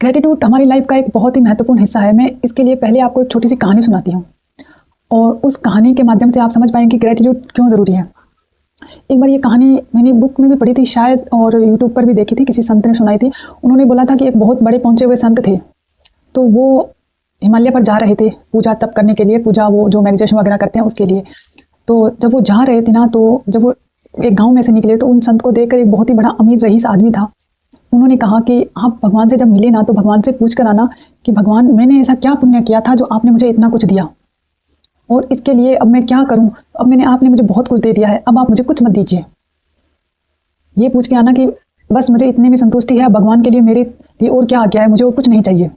Gratitude हमारी life का एक बहुत ही महत्वपूर्ण हिस्सा है। मैं इसके लिए पहले आपको एक छोटी सी कहानी सुनाती हूँ और उस कहानी के माध्यम से आप समझ पाएंगे कि ग्रेटिट्यूड क्यों ज़रूरी है। एक बार ये कहानी मैंने बुक में भी पढ़ी थी शायद, और यूट्यूब पर भी देखी थी, किसी संत ने सुनाई थी। उन्होंने बोला था कि एक बहुत बड़े पहुँचे हुए संत थे, तो वो हिमालय पर जा रहे थे पूजा तप करने के लिए, पूजा वो जो मेडिटेशन वगैरह करते हैं उसके लिए। तो जब वो जा रहे थे ना, तो जब वो एक गाँव में से निकले तो उन संत को देखकर एक बहुत ही बड़ा अमीर रईस आदमी था। उन्होंने कहा कि आप भगवान से जब मिले ना, तो भगवान से पूछ कर आना कि भगवान, मैंने ऐसा क्या पुण्य किया था जो आपने मुझे इतना कुछ दिया, और इसके लिए अब मैं क्या करूं। अब आपने मुझे बहुत कुछ दे दिया है, अब आप मुझे कुछ मत दीजिए। ये पूछ के आना कि बस मुझे इतने में संतुष्टि है, भगवान के लिए मेरे लिए और क्या आ गया है, मुझे और कुछ नहीं चाहिए।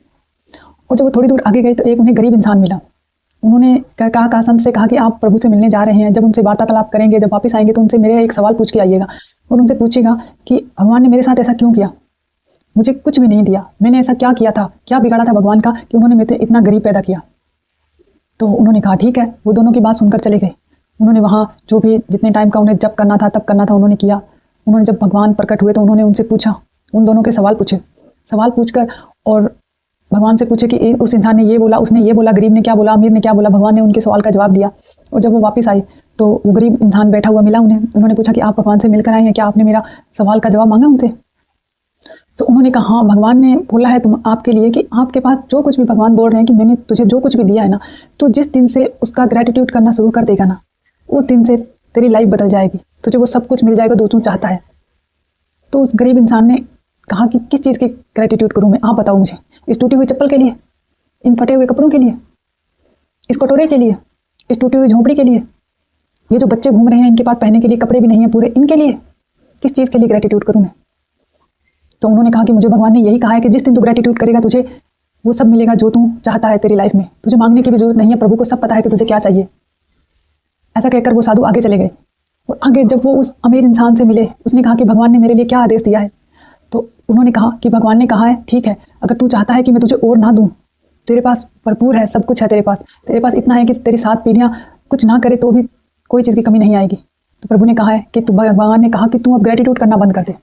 और जब वो थोड़ी दूर आगे गए तो एक उन्हें गरीब इंसान मिला। उन्होंने कहा संत से कहा कि आप प्रभु से मिलने जा रहे हैं, जब उनसे वार्तालाप करेंगे, जब वापस आएंगे तो उनसे मेरे एक सवाल पूछ के आइएगा और उनसे पूछेगा कि भगवान ने मेरे साथ ऐसा क्यों किया, मुझे कुछ भी नहीं दिया, मैंने ऐसा क्या किया था, क्या बिगाड़ा था भगवान का कि उन्होंने मुझे इतना गरीब पैदा किया। तो उन्होंने कहा ठीक है। वो दोनों की बात सुनकर चले गए। उन्होंने वहाँ जो भी जितने टाइम का उन्हें जब करना था तब करना था उन्होंने किया। उन्होंने जब भगवान प्रकट हुए तो उन्होंने उनसे पूछा, उन दोनों के सवाल पूछे, सवाल पूछकर और भगवान से पूछे कि उस इंसान ने ये बोला, उसने ये बोला, गरीब ने क्या बोला, अमीर ने क्या बोला। भगवान ने उनके सवाल का जवाब दिया। और जब वो वापस आए तो वो गरीब इंसान बैठा हुआ मिला उन्हें। उन्होंने पूछा कि आप भगवान से मिलकर आए हैं, क्या आपने मेरा सवाल का जवाब मांगा उनसे? तो उन्होंने कहा हाँ, भगवान ने बोला है तुम आपके लिए कि आपके पास जो कुछ भी भगवान बोल रहे हैं कि मैंने तुझे जो कुछ भी दिया है ना, तो जिस दिन से उसका ग्रेटिट्यूड करना शुरू कर देगा ना, उस दिन से तेरी लाइफ बदल जाएगी, तुझे वो सब कुछ मिल जाएगा जो तू चाहता है। तो उस गरीब इंसान ने कहा कि किस चीज़ की ग्रेटिट्यूड करूँ मैं, आप बताओ मुझे। इस टूटी हुई चप्पल के लिए, इन फटे हुए कपड़ों के लिए, इस कटोरे के लिए, इस टूटी हुई झोंपड़ी के लिए, ये जो बच्चे घूम रहे हैं इनके पास पहनने के लिए कपड़े भी नहीं है पूरे, इनके लिए किस चीज़ के लिए ग्रेटिट्यूड करूँ मैं? तो उन्होंने कहा कि मुझे भगवान ने यही कहा है कि जिस दिन तू ग्रेटिट्यूड करेगा तुझे वो सब मिलेगा जो तू चाहता है तेरी लाइफ में, तुझे मांगने की भी जरूरत नहीं है, प्रभु को सब पता है कि तुझे क्या चाहिए। ऐसा कहकर वो साधु आगे चले गए। और आगे जब वो उस अमीर इंसान से मिले, उसने कहा कि भगवान ने मेरे लिए क्या आदेश दिया है। तो उन्होंने कहा कि भगवान ने कहा है ठीक है, अगर तू चाहता है कि मैं तुझे और ना दूँ, तेरे पास भरपूर है, सब कुछ है तेरे पास इतना है कि तेरी 7 पीढ़ियाँ कुछ ना करे तो भी कोई चीज़ की कमी नहीं आएगी। तो प्रभु ने कहा है कि भगवान ने कहा कि तू अब ग्रेटिट्यूड करना बंद कर दे।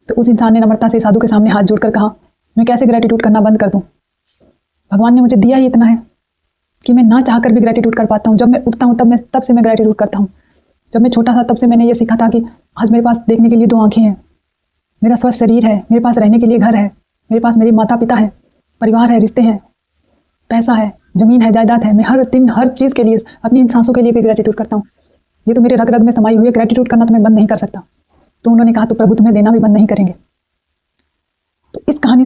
तो उस इंसान ने नम्रता से साधु के सामने हाथ जोड़कर कहा, मैं कैसे ग्रेटिट्यूड करना बंद कर दूं? भगवान ने मुझे दिया ही इतना है कि मैं ना चाहकर भी ग्रेटिट्यूड कर पाता हूँ। जब मैं उठता हूँ तब से मैं ग्रेटिट्यूड करता हूँ। जब मैं छोटा था तब से मैंने ये सीखा था कि आज मेरे पास देखने के लिए 2 आँखें हैं, मेरा स्वस्थ शरीर है, मेरे पास रहने के लिए घर है, मेरे पास मेरे माता पिता है, परिवार है, रिश्ते हैं, पैसा है, ज़मीन है, जायदाद है। मैं हर दिन हर चीज़ के लिए, अपनी इन सांसों के लिए भी ग्रेटिट्यूड करता हूँ। ये तो मेरे रग रग में समाई हुई है, ग्रेटिट्यूड करना तो मैं बंद नहीं कर सकता। तो उन्होंने कहा तो प्रभु तुम्हें देना भी बंद नहीं करेंगे। तो इस कहानी